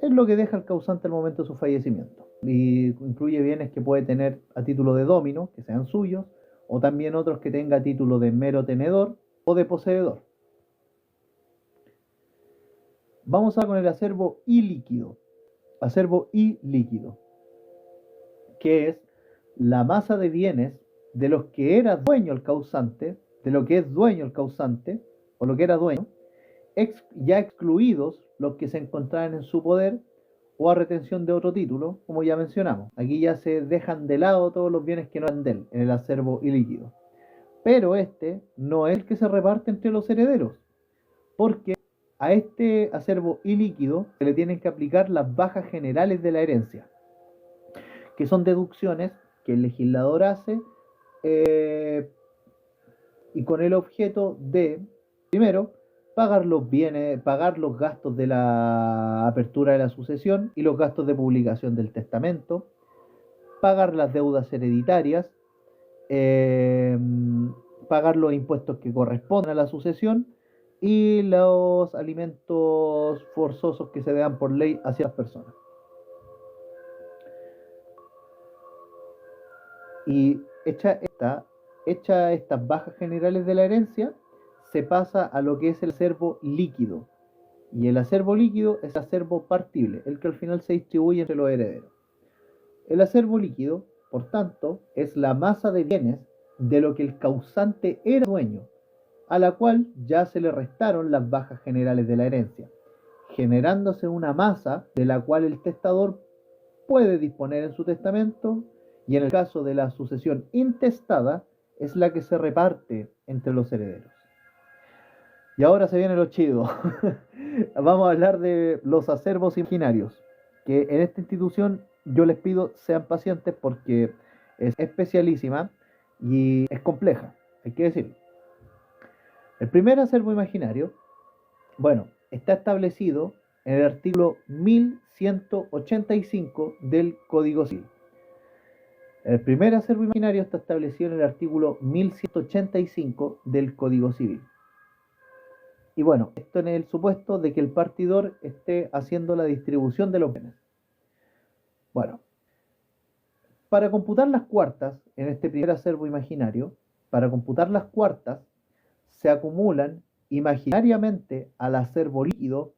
Es lo que deja el causante al momento de su fallecimiento. Y incluye bienes que puede tener a título de domino, que sean suyos, o también otros que tenga a título de mero tenedor o de poseedor. Vamos a con el acervo ilíquido. Acervo ilíquido, que es la masa de bienes de los que era dueño el causante, de lo que es dueño el causante, o lo que era dueño, ya excluidos los que se encontraban en su poder o a retención de otro título, como ya mencionamos. Aquí ya se dejan de lado todos los bienes que no eran de él, en el acervo ilíquido. Pero este no es el que se reparte entre los herederos, porque a este acervo ilíquido se le tienen que aplicar las bajas generales de la herencia, que son deducciones que el legislador hace y con el objeto de, primero, pagar los bienes, pagar los gastos de la apertura de la sucesión y los gastos de publicación del testamento, pagar las deudas hereditarias, pagar los impuestos que corresponden a la sucesión y los alimentos forzosos que se dan por ley hacia las personas. Y hecha estas bajas generales de la herencia, se pasa a lo que es el acervo líquido. Y el acervo líquido es el acervo partible, el que al final se distribuye entre los herederos. El acervo líquido, por tanto, es la masa de bienes de lo que el causante era dueño, a la cual ya se le restaron las bajas generales de la herencia, generándose una masa de la cual el testador puede disponer en su testamento, y en el caso de la sucesión intestada, es la que se reparte entre los herederos. Y ahora se viene lo chido. Vamos a hablar de los acervos imaginarios, que en esta institución yo les pido sean pacientes porque es especialísima y es compleja, hay que decirlo. El primer acervo imaginario, bueno, está establecido en el artículo 1185 del Código Civil. El primer acervo imaginario está establecido en el artículo 1185 del Código Civil. Y bueno, esto en el supuesto de que el partidor esté haciendo la distribución de los bienes. Bueno, para computar las cuartas, en este primer acervo imaginario, para computar las cuartas, se acumulan imaginariamente al acervo líquido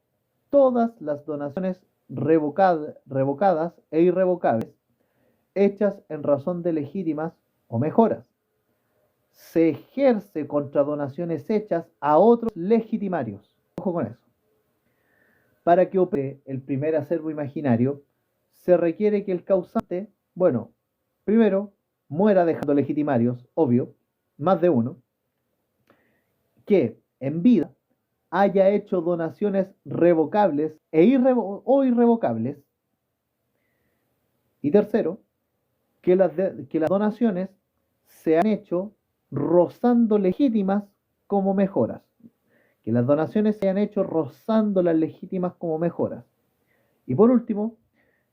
todas las donaciones revocadas e irrevocables, hechas en razón de legítimas o mejoras. Se ejerce contra donaciones hechas a otros legitimarios. Ojo con eso. Para que opere el primer acervo imaginario, se requiere que el causante, bueno, primero, muera dejando legitimarios, obvio, más de uno, que en vida haya hecho donaciones revocables o irrevocables, y tercero, que las donaciones se han hecho rozando legítimas como mejoras. Que las donaciones se hayan hecho rozando las legítimas como mejoras. Y por último,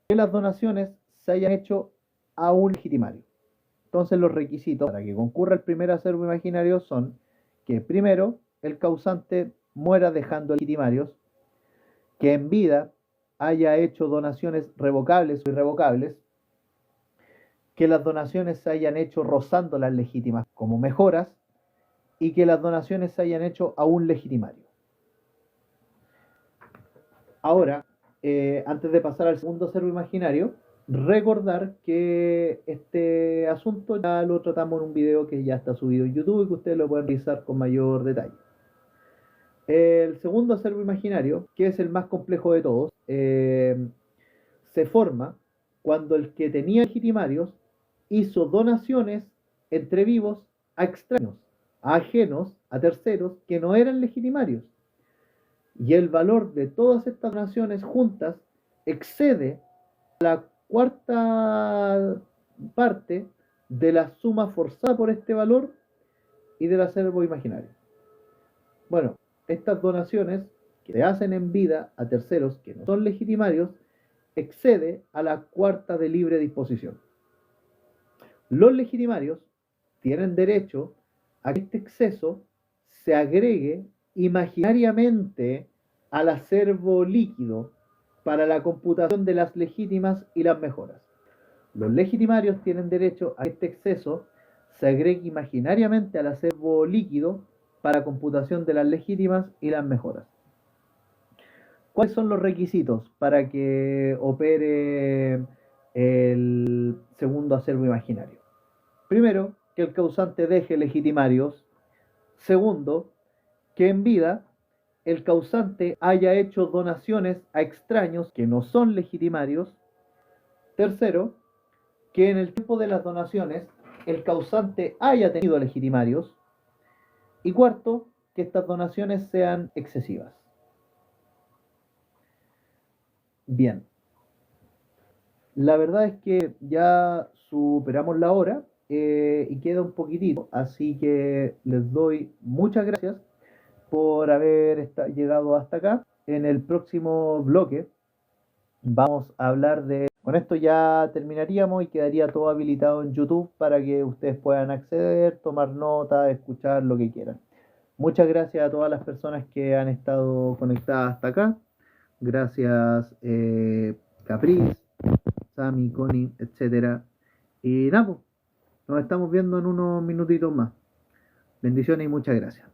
que las donaciones se hayan hecho a un legitimario. Entonces los requisitos para que concurra el primer acervo imaginario son que primero el causante muera dejando legitimarios, que en vida haya hecho donaciones revocables o irrevocables, que las donaciones se hayan hecho rozando las legítimas como mejoras y que las donaciones se hayan hecho a un legitimario. Ahora, antes de pasar al segundo acervo imaginario, recordar que este asunto ya lo tratamos en un video que ya está subido en YouTube y que ustedes lo pueden revisar con mayor detalle. El segundo acervo imaginario, que es el más complejo de todos, se forma cuando el que tenía legitimarios hizo donaciones entre vivos a extraños, a ajenos, a terceros que no eran legitimarios. Y el valor de todas estas donaciones juntas excede la cuarta parte de la suma forzada por este valor y del acervo imaginario. Bueno, estas donaciones que se hacen en vida a terceros que no son legitimarios excede a la cuarta de libre disposición. Los legitimarios tienen derecho a que este exceso se agregue imaginariamente al acervo líquido para la computación de las legítimas y las mejoras. Los legitimarios tienen derecho a que este exceso se agregue imaginariamente al acervo líquido para computación de las legítimas y las mejoras. ¿Cuáles son los requisitos para que opere el segundo acervo imaginario? Primero, que el causante deje legitimarios. Segundo, que en vida el causante haya hecho donaciones a extraños que no son legitimarios. Tercero, que en el tiempo de las donaciones el causante haya tenido legitimarios. Y cuarto, que estas donaciones sean excesivas. Bien, la verdad es que ya superamos la hora y queda un poquitito, así que les doy muchas gracias por haber llegado hasta acá. En el próximo bloque vamos a hablar de... Con esto ya terminaríamos y quedaría todo habilitado en YouTube para que ustedes puedan acceder, tomar nota, escuchar lo que quieran. Muchas gracias a todas las personas que han estado conectadas hasta acá. Gracias Capriz, Sami, Connie, etcétera. Y nada, pues, nos estamos viendo en unos minutitos más. Bendiciones y muchas gracias.